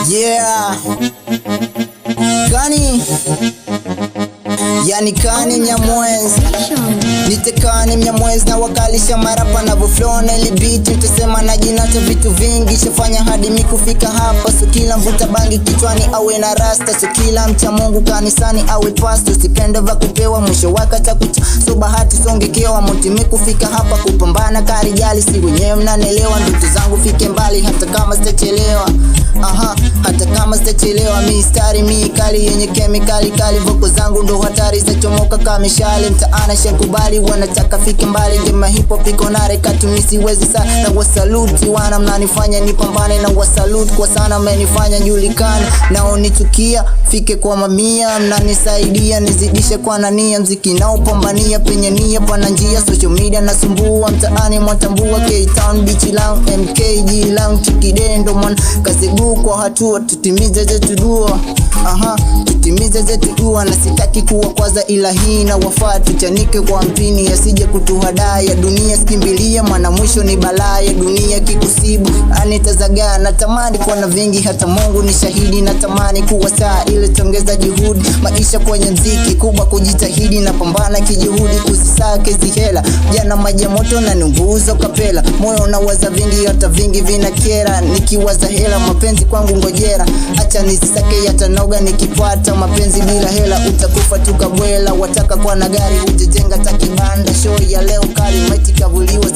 Yeah. Kani yani Kani Mnyamwezi, nite Kani Mnyamwezi na wakalisha marapa na flow na ile beat. Nitasema na jinata vitu vingi shafanya hadi mimi kufika hapa. So kila mvuta bangi kichwani awe na rasta, so kila mcha Mungu kanisani awe pastor. Sipende va kupewa mwisho wakati kucha, so bahati songekewa moti mimi kufika hapa. Kupambana karijali si wenyewe mnanielewa, ndoto zangu fike mbali hata kama sitachelewa. Hata kama sitachelewa, mistari mikali yenye kemikali kali, voko zangu ndo hatari zachomoka kama mishale. Mtaana shakubali wanataka fike mbali, ngema hip hop iko na rekati mimi siwezi sana. Na wasalute wana mnanifanya nipambane, na wasalute kwa sana mmenifanya julikane. Nao nichukia fike kwa mamia, mnanisaidia nizidishe kwa nania. Mziki nao pambania penye nia pana njia, social media nasumbua mtaani mwatambua. K-Town beach lang MKG lang chikidendo man kazibu kwa hatua tutimize zetu dua. Tutimize zetu dua, na sitaki kuwa kwaza ila hii na wafaa tuchanike kwa mpini yasije kutuhadaa. Ya dunia sikimbilia maana mwisho ni balaa, ya dunia kikusibu anitazagaa. Natamani kuwa na vingi hata Mungu ni shahidi, natamani kuwa saa ile tongeza juhudi. Maisha kwenye mziki kubwa kujitahidi, na pambana kijuhudi kusisake zihela. Jana maji ya moto na nunguzo kapela, moyo unawaza vingi hata vingi vinakera. Nikiwaza hela mapenzi kwangu ngojera, acha nisisake yatanoga nikipata. Mapenzi bila hela utakufa tukabwela. Wataka kwa na gari ujejenga takibanda, show ya leo kali maiti kavuliwa.